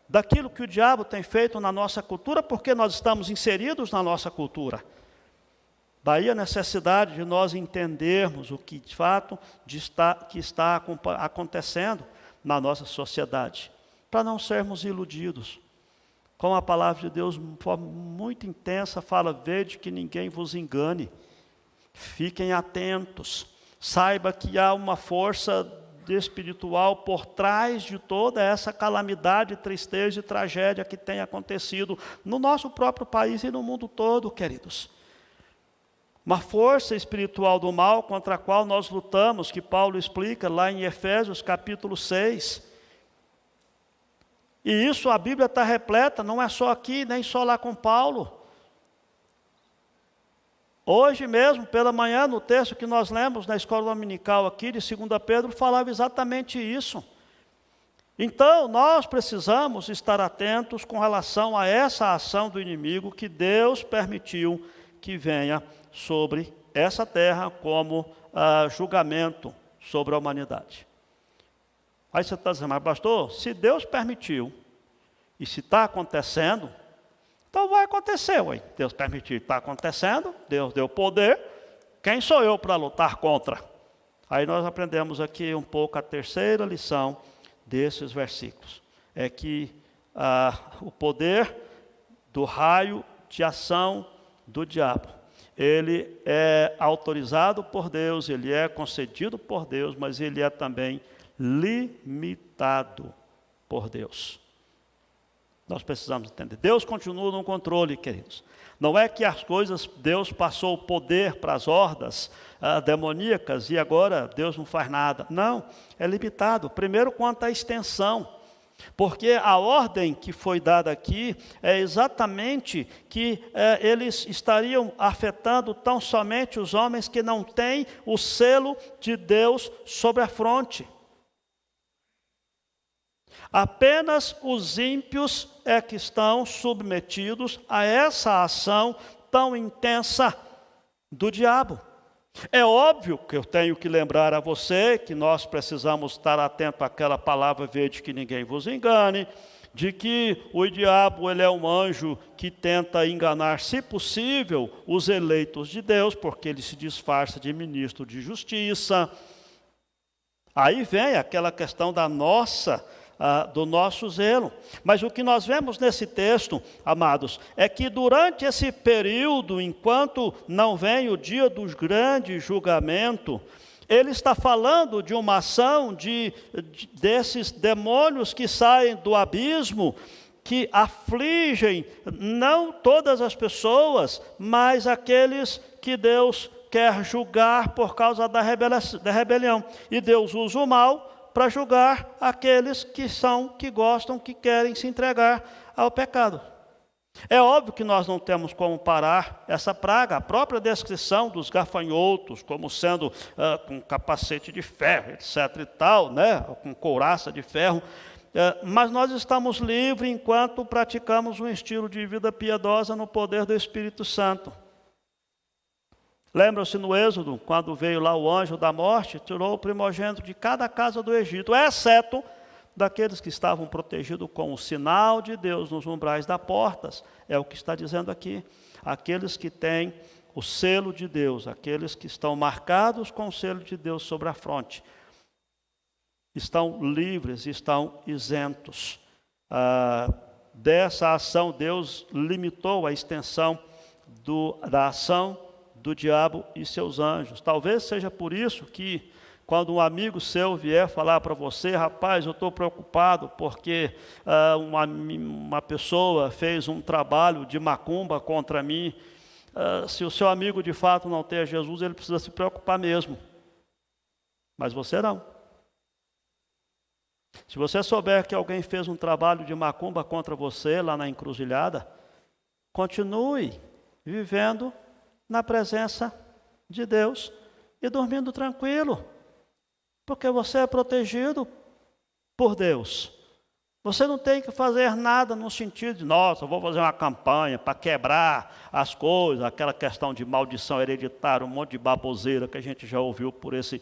daquilo que o diabo tem feito na nossa cultura, porque nós estamos inseridos na nossa cultura. Daí a necessidade de nós entendermos o que de fato está acontecendo na nossa sociedade, para não sermos iludidos. Como a palavra de Deus, de forma muito intensa, fala: vede que ninguém vos engane, fiquem atentos, saiba que há uma força espiritual por trás de toda essa calamidade, tristeza e tragédia que tem acontecido no nosso próprio país e no mundo todo, queridos. Uma força espiritual do mal contra a qual nós lutamos, que Paulo explica lá em Efésios capítulo 6. E isso a Bíblia está repleta, não é só aqui, nem só lá com Paulo. Hoje mesmo, pela manhã, no texto que nós lemos na escola dominical aqui, de 2 Pedro, falava exatamente isso. Então, nós precisamos estar atentos com relação a essa ação do inimigo que Deus permitiu que venha sobre essa terra como julgamento sobre a humanidade. Aí você está dizendo: mas pastor, se Deus permitiu, e se está acontecendo, então vai acontecer, ué. Deus permitiu, está acontecendo, Deus deu poder, quem sou eu para lutar contra? Aí nós aprendemos aqui um pouco a terceira lição desses versículos. É que o poder do raio de ação do diabo, ele é autorizado por Deus, ele é concedido por Deus, mas ele é também limitado por Deus. Nós precisamos entender. Deus continua no controle, queridos. Não é que as coisas, Deus passou o poder para as hordas demoníacas e agora Deus não faz nada. Não, é limitado. Primeiro, quanto à extensão. Porque a ordem que foi dada aqui é exatamente que eles estariam afetando tão somente os homens que não têm o selo de Deus sobre a fronte. Apenas os ímpios é que estão submetidos a essa ação tão intensa do diabo. É óbvio que eu tenho que lembrar a você que nós precisamos estar atento àquela palavra verde, que ninguém vos engane, de que o diabo ele é um anjo que tenta enganar, se possível, os eleitos de Deus, porque ele se disfarça de ministro de justiça. Aí vem aquela questão do nosso zelo. Mas o que nós vemos nesse texto, amados, é que durante esse período, enquanto não vem o dia do grande julgamento, ele está falando de uma ação desses demônios que saem do abismo, que afligem não todas as pessoas, mas aqueles que Deus quer julgar por causa da rebelião. E Deus usa o mal para julgar aqueles que gostam, que querem se entregar ao pecado. É óbvio que nós não temos como parar essa praga. A própria descrição dos gafanhotos como sendo com capacete de ferro, etc. e tal, né? Com couraça de ferro. Mas nós estamos livres enquanto praticamos um estilo de vida piedosa no poder do Espírito Santo. Lembram-se no Êxodo, quando veio lá o anjo da morte, tirou o primogênito de cada casa do Egito, exceto daqueles que estavam protegidos com o sinal de Deus nos umbrais das portas. É o que está dizendo aqui. Aqueles que têm o selo de Deus, aqueles que estão marcados com o selo de Deus sobre a fronte, estão livres, estão isentos. Dessa ação, Deus limitou a extensão da ação do diabo e seus anjos. Talvez seja por isso que, quando um amigo seu vier falar para você, rapaz, eu estou preocupado porque uma pessoa fez um trabalho de macumba contra mim. Se o seu amigo de fato não tem a Jesus, ele precisa se preocupar mesmo. Mas você não. Se você souber que alguém fez um trabalho de macumba contra você lá na encruzilhada, continue vivendo na presença de Deus e dormindo tranquilo, porque você é protegido por Deus. Você não tem que fazer nada no sentido de, nossa, eu vou fazer uma campanha para quebrar as coisas, aquela questão de maldição hereditária, um monte de baboseira que a gente já ouviu por esse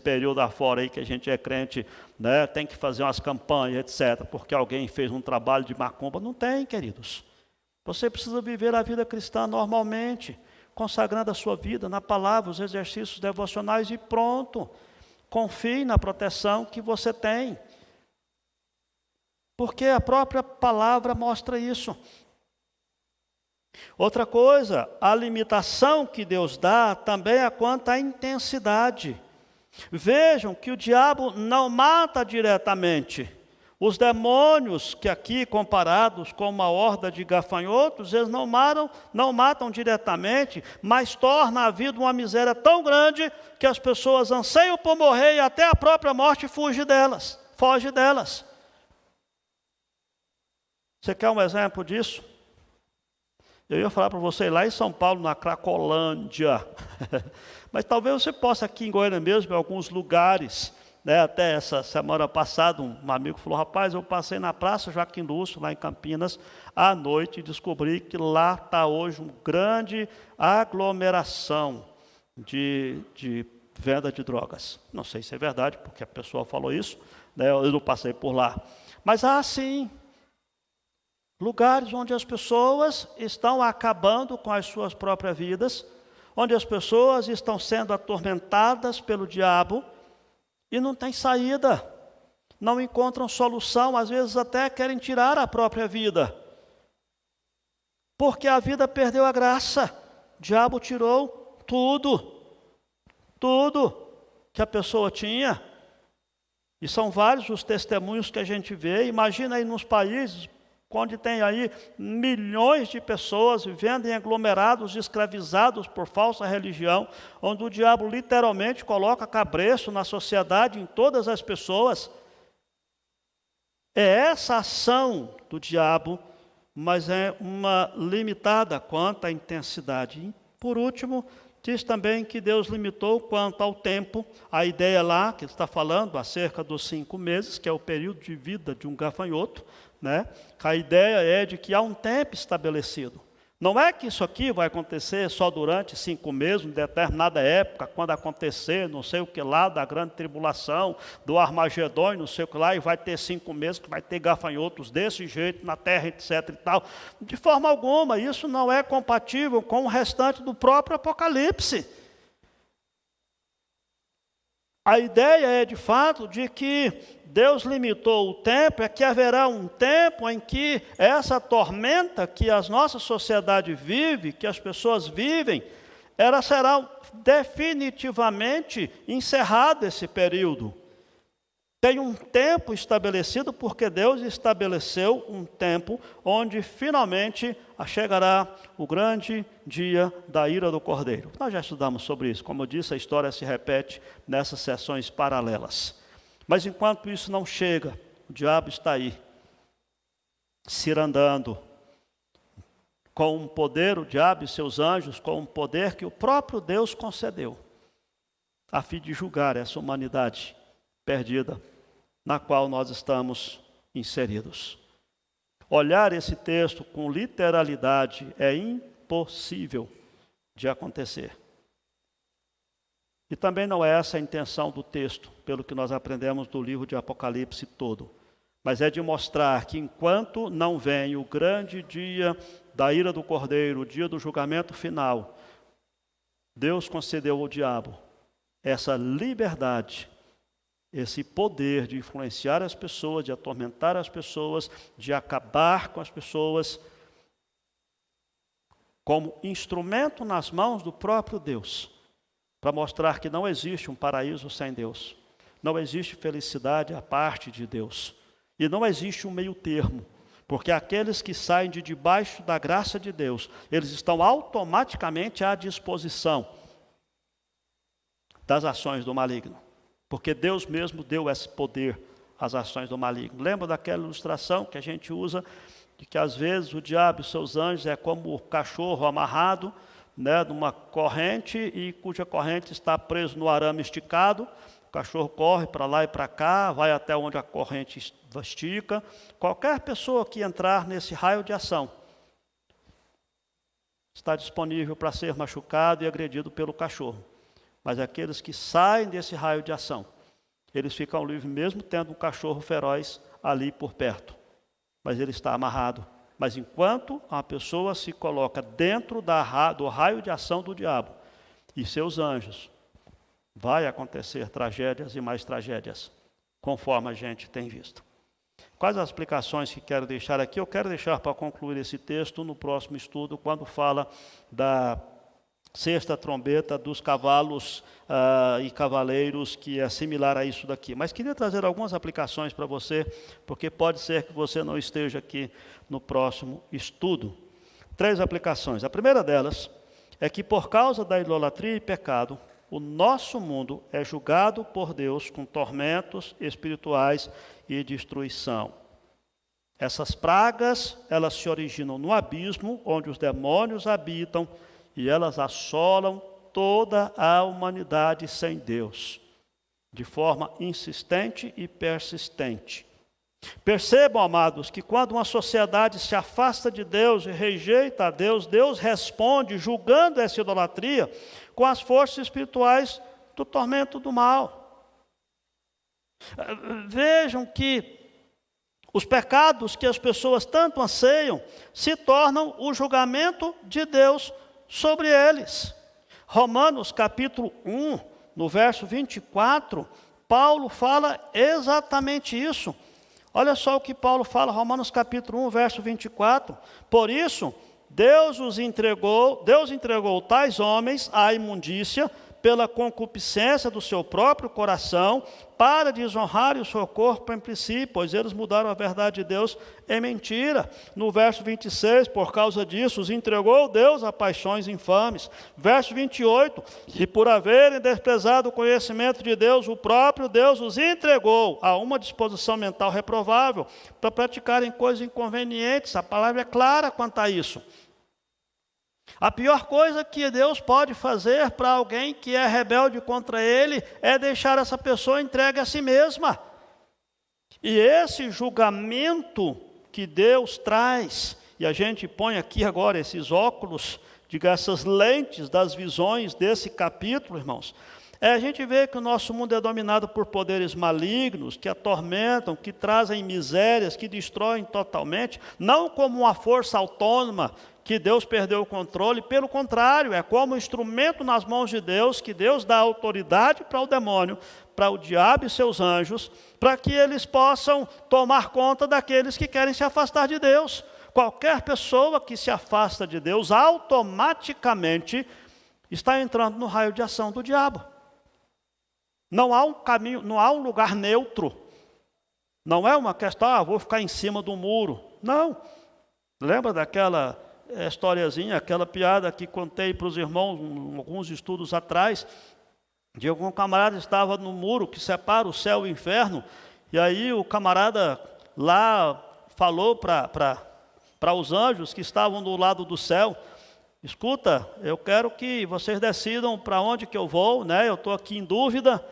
período afora aí que a gente é crente, né? Tem que fazer umas campanhas, etc., porque alguém fez um trabalho de macumba. Não tem, queridos. Você precisa viver a vida cristã normalmente, consagrando a sua vida na palavra, os exercícios devocionais e pronto. Confie na proteção que você tem. Porque a própria palavra mostra isso. Outra coisa, a limitação que Deus dá também é quanto à intensidade. Vejam que o diabo não mata diretamente. Os demônios, que aqui comparados com uma horda de gafanhotos, eles não matam diretamente, mas torna a vida uma miséria tão grande que as pessoas anseiam por morrer e até a própria morte foge delas. Você quer um exemplo disso? Eu ia falar para você lá em São Paulo, na Cracolândia, mas talvez você possa aqui em Goiânia mesmo, em alguns lugares. Até essa semana passada, um amigo falou, rapaz, eu passei na Praça Joaquim Lúcio, lá em Campinas, à noite, e descobri que lá está hoje uma grande aglomeração de venda de drogas. Não sei se é verdade, porque a pessoa falou isso, eu não passei por lá. Mas há sim lugares onde as pessoas estão acabando com as suas próprias vidas, onde as pessoas estão sendo atormentadas pelo diabo, e não tem saída, não encontram solução, às vezes até querem tirar a própria vida, porque a vida perdeu a graça. O diabo tirou tudo que a pessoa tinha, e são vários os testemunhos que a gente vê. Imagina aí nos países onde tem aí milhões de pessoas vivendo em aglomerados, escravizados por falsa religião, onde o diabo literalmente coloca cabresto na sociedade, em todas as pessoas. É essa ação do diabo, mas é uma limitada quanto à intensidade. E, por último, diz também que Deus limitou quanto ao tempo. A ideia lá, que ele está falando, acerca dos 5 meses, que é o período de vida de um gafanhoto, a ideia é de que há um tempo estabelecido. Não é que isso aqui vai acontecer só durante 5 meses, em determinada época, quando acontecer, não sei o que lá, da grande tribulação, do Armagedon, não sei o que lá, e vai ter 5 meses que vai ter gafanhotos desse jeito na terra, etc. e tal. De forma alguma, isso não é compatível com o restante do próprio Apocalipse. A ideia é, de fato, de que Deus limitou o tempo, é que haverá um tempo em que essa tormenta que a nossa sociedade vive, que as pessoas vivem, ela será definitivamente encerrada esse período. Tem um tempo estabelecido, porque Deus estabeleceu um tempo onde finalmente chegará o grande dia da ira do Cordeiro. Nós já estudamos sobre isso. Como eu disse, a história se repete nessas sessões paralelas. Mas enquanto isso não chega, o diabo está aí, cirandando, com um poder, o diabo e seus anjos, com um poder que o próprio Deus concedeu, a fim de julgar essa humanidade perdida, na qual nós estamos inseridos. Olhar esse texto com literalidade é impossível de acontecer. E também não é essa a intenção do texto, pelo que nós aprendemos do livro de Apocalipse todo. Mas é de mostrar que enquanto não vem o grande dia da ira do Cordeiro, o dia do julgamento final, Deus concedeu ao diabo essa liberdade, esse poder de influenciar as pessoas, de atormentar as pessoas, de acabar com as pessoas, como instrumento nas mãos do próprio Deus, para mostrar que não existe um paraíso sem Deus, não existe felicidade à parte de Deus, e não existe um meio termo, porque aqueles que saem de debaixo da graça de Deus, eles estão automaticamente à disposição das ações do maligno. Porque Deus mesmo deu esse poder às ações do maligno. Lembra daquela ilustração que a gente usa, de que às vezes o diabo e seus anjos é como o cachorro amarrado, numa corrente, e cuja corrente está preso no arame esticado. O cachorro corre para lá e para cá, vai até onde a corrente estica. Qualquer pessoa que entrar nesse raio de ação está disponível para ser machucado e agredido pelo cachorro. Mas aqueles que saem desse raio de ação, eles ficam livres mesmo tendo um cachorro feroz ali por perto. Mas ele está amarrado. Mas enquanto a pessoa se coloca dentro do raio de ação do diabo e seus anjos, vai acontecer tragédias e mais tragédias, conforme a gente tem visto. Quais as explicações que quero deixar aqui? Eu quero deixar para concluir esse texto no próximo estudo, quando fala da sexta trombeta dos cavalos e cavaleiros, que é similar a isso daqui. Mas queria trazer algumas aplicações para você, porque pode ser que você não esteja aqui no próximo estudo. 3 aplicações. A primeira delas é que, por causa da idolatria e pecado, o nosso mundo é julgado por Deus com tormentos espirituais e destruição. Essas pragas, elas se originam no abismo, onde os demônios habitam, e elas assolam toda a humanidade sem Deus, de forma insistente e persistente. Percebam, amados, que quando uma sociedade se afasta de Deus e rejeita a Deus, Deus responde julgando essa idolatria com as forças espirituais do tormento do mal. Vejam que os pecados que as pessoas tanto anseiam se tornam o julgamento de Deus sobre eles. Romanos capítulo 1, no verso 24, Paulo fala exatamente isso. Olha só o que Paulo fala, Romanos capítulo 1, verso 24. Por isso, Deus entregou tais homens à imundícia pela concupiscência do seu próprio coração, para desonrar o seu corpo em princípio, pois eles mudaram a verdade de Deus em mentira. No verso 26, por causa disso, os entregou Deus a paixões infames. Verso 28, e por haverem desprezado o conhecimento de Deus, o próprio Deus os entregou a uma disposição mental reprovável, para praticarem coisas inconvenientes. A palavra é clara quanto a isso. A pior coisa que Deus pode fazer para alguém que é rebelde contra Ele é deixar essa pessoa entregue a si mesma. E esse julgamento que Deus traz e a gente põe aqui agora esses óculos, diga, essas lentes das visões desse capítulo, irmãos, a gente vê que o nosso mundo é dominado por poderes malignos, que atormentam, que trazem misérias, que destroem totalmente, não como uma força autônoma, que Deus perdeu o controle, pelo contrário, é como um instrumento nas mãos de Deus, que Deus dá autoridade para o demônio, para o diabo e seus anjos, para que eles possam tomar conta daqueles que querem se afastar de Deus. Qualquer pessoa que se afasta de Deus, automaticamente está entrando no raio de ação do diabo. Não há um caminho, não há um lugar neutro. Não é uma questão, vou ficar em cima do muro. Não. Lembra daquela historiazinha, aquela piada que contei para os irmãos alguns estudos atrás, de algum camarada estava no muro que separa o céu e o inferno, e aí o camarada lá falou para os anjos que estavam do lado do céu: escuta, eu quero que vocês decidam para onde que eu vou, né? Eu estou aqui em dúvida.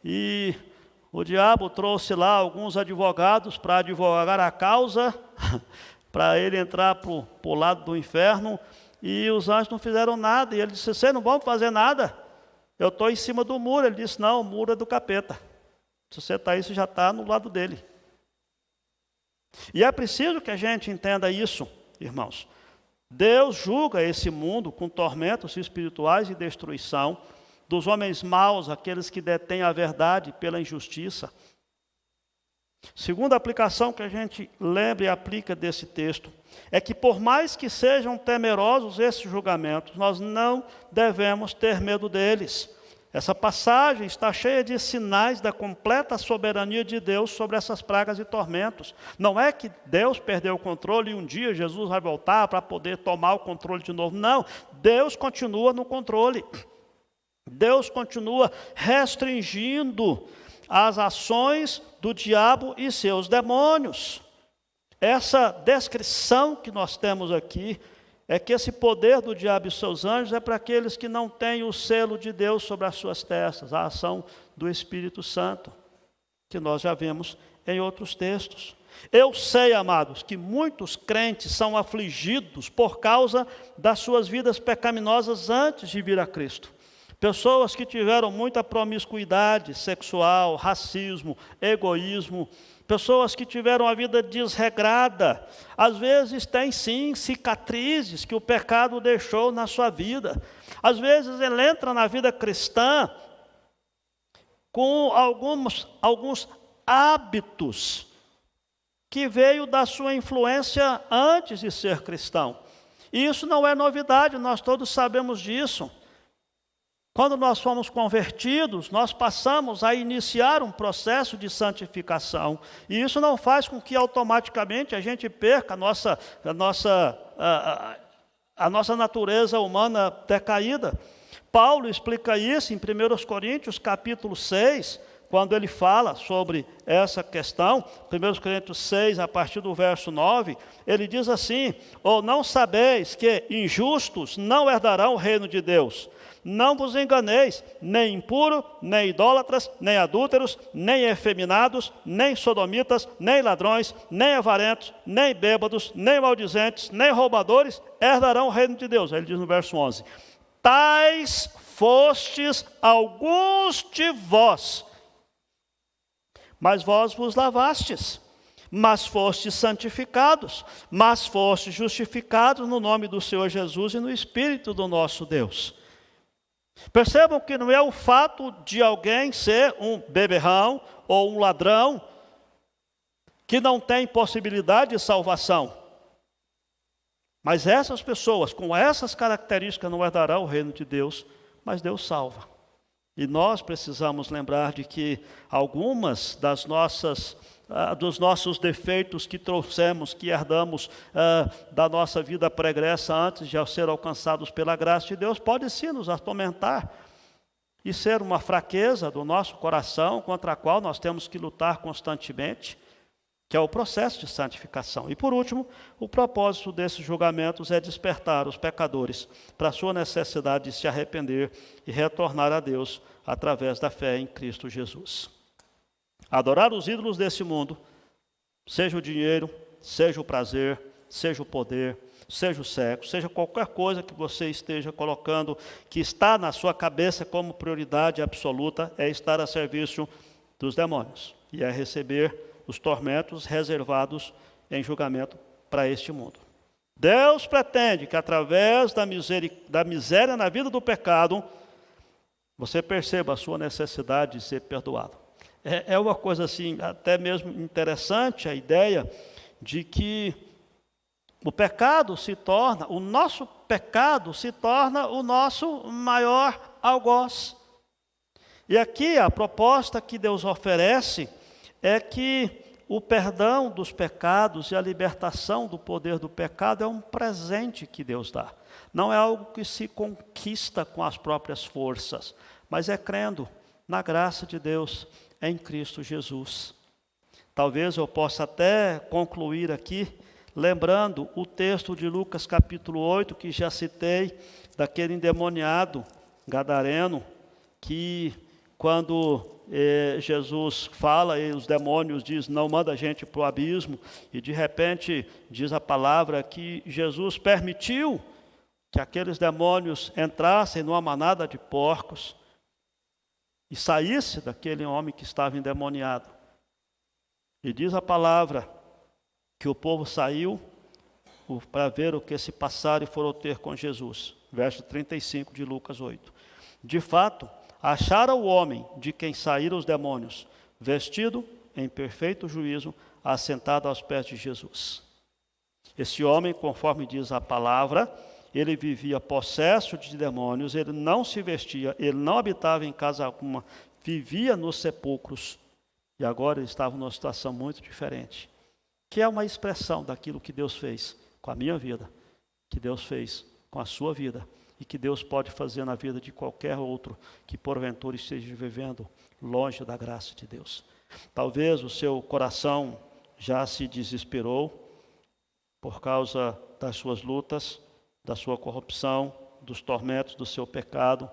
E o diabo trouxe lá alguns advogados para advogar a causa, para ele entrar para o lado do inferno, e os anjos não fizeram nada. E ele disse: vocês não vão fazer nada? Eu estou em cima do muro. Ele disse: não, o muro é do capeta. Se você está aí, você já está no lado dele. E é preciso que a gente entenda isso, irmãos. Deus julga esse mundo com tormentos espirituais e destruição dos homens maus, aqueles que detêm a verdade pela injustiça. Segunda aplicação que a gente lembra e aplica desse texto é que, por mais que sejam temerosos esses julgamentos, nós não devemos ter medo deles. Essa passagem está cheia de sinais da completa soberania de Deus sobre essas pragas e tormentos. Não é que Deus perdeu o controle e um dia Jesus vai voltar para poder tomar o controle de novo. Não, Deus continua no controle. Deus continua restringindo as ações do diabo e seus demônios. Essa descrição que nós temos aqui é que esse poder do diabo e seus anjos é para aqueles que não têm o selo de Deus sobre as suas testas, a ação do Espírito Santo, que nós já vemos em outros textos. Eu sei, amados, que muitos crentes são afligidos por causa das suas vidas pecaminosas antes de vir a Cristo. Pessoas que tiveram muita promiscuidade sexual, racismo, egoísmo, pessoas que tiveram a vida desregrada, às vezes têm sim cicatrizes que o pecado deixou na sua vida. Às vezes ele entra na vida cristã com alguns hábitos que veio da sua influência antes de ser cristão. E isso não é novidade, nós todos sabemos disso. Quando nós fomos convertidos, nós passamos a iniciar um processo de santificação. E isso não faz com que automaticamente a gente perca a nossa natureza humana decaída. Paulo explica isso em 1 Coríntios capítulo 6, quando ele fala sobre essa questão. 1 Coríntios 6, a partir do verso 9, ele diz assim: ou não sabeis que injustos não herdarão o reino de Deus? Não vos enganeis, nem impuro, nem idólatras, nem adúlteros, nem efeminados, nem sodomitas, nem ladrões, nem avarentos, nem bêbados, nem maldizentes, nem roubadores herdarão o reino de Deus. Aí ele diz no verso 11: tais fostes alguns de vós, mas vós vos lavastes, mas fostes santificados, mas fostes justificados no nome do Senhor Jesus e no Espírito do nosso Deus. Percebam que não é o fato de alguém ser um beberrão ou um ladrão que não tem possibilidade de salvação. Mas essas pessoas com essas características não herdarão o reino de Deus, mas Deus salva. E nós precisamos lembrar de que algumas dos nossos defeitos que trouxemos, que herdamos da nossa vida pregressa antes de ser alcançados pela graça de Deus, pode sim nos atormentar e ser uma fraqueza do nosso coração contra a qual nós temos que lutar constantemente, que é o processo de santificação. E por último, o propósito desses julgamentos é despertar os pecadores para a sua necessidade de se arrepender e retornar a Deus através da fé em Cristo Jesus. Adorar os ídolos desse mundo, seja o dinheiro, seja o prazer, seja o poder, seja o sexo, seja qualquer coisa que você esteja colocando, que está na sua cabeça como prioridade absoluta, é estar a serviço dos demônios e é receber os tormentos reservados em julgamento para este mundo. Deus pretende que através da miséria na vida do pecado, você perceba a sua necessidade de ser perdoado. É uma coisa assim, até mesmo interessante a ideia de que o nosso pecado se torna o nosso maior algoz. E aqui a proposta que Deus oferece é que o perdão dos pecados e a libertação do poder do pecado é um presente que Deus dá. Não é algo que se conquista com as próprias forças, mas é crendo na graça de Deus em Cristo Jesus. Talvez eu possa até concluir aqui, lembrando o texto de Lucas capítulo 8, que já citei, daquele endemoniado gadareno, que quando Jesus fala e os demônios dizem, não manda a gente para o abismo, e de repente diz a palavra que Jesus permitiu que aqueles demônios entrassem numa manada de porcos e saísse daquele homem que estava endemoniado. E diz a palavra que o povo saiu para ver o que se passaram e foram ter com Jesus. Verso 35 de Lucas 8. De fato, acharam o homem de quem saíram os demônios, vestido em perfeito juízo, assentado aos pés de Jesus. Esse homem, conforme diz a palavra, ele vivia possesso de demônios, ele não se vestia, ele não habitava em casa alguma, vivia nos sepulcros, e agora ele estava numa situação muito diferente, que é uma expressão daquilo que Deus fez com a minha vida, que Deus fez com a sua vida, e que Deus pode fazer na vida de qualquer outro que porventura esteja vivendo longe da graça de Deus. Talvez o seu coração já se desesperou por causa das suas lutas, da sua corrupção, dos tormentos do seu pecado,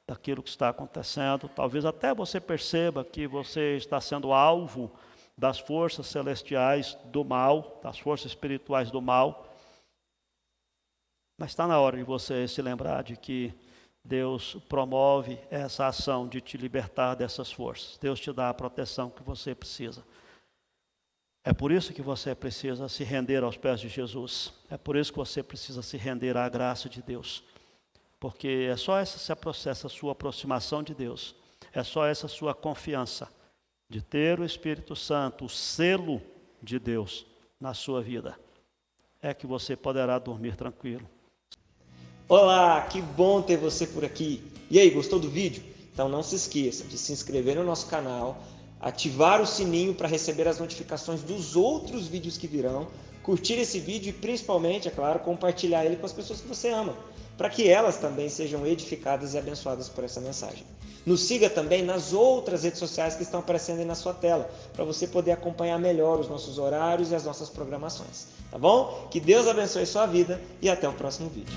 daquilo que está acontecendo. Talvez até você perceba que você está sendo alvo das forças celestiais do mal, das forças espirituais do mal. Mas está na hora de você se lembrar de que Deus promove essa ação de te libertar dessas forças. Deus te dá a proteção que você precisa. É por isso que você precisa se render aos pés de Jesus. É por isso que você precisa se render à graça de Deus. Porque é só essa sua aproximação de Deus. É só essa sua confiança de ter o Espírito Santo, o selo de Deus na sua vida. É que você poderá dormir tranquilo. Olá, que bom ter você por aqui. E aí, gostou do vídeo? Então não se esqueça de se inscrever no nosso canal, ativar o sininho para receber as notificações dos outros vídeos que virão, curtir esse vídeo e principalmente, é claro, compartilhar ele com as pessoas que você ama, para que elas também sejam edificadas e abençoadas por essa mensagem. Nos siga também nas outras redes sociais que estão aparecendo aí na sua tela, para você poder acompanhar melhor os nossos horários e as nossas programações. Tá bom? Que Deus abençoe sua vida e até o próximo vídeo.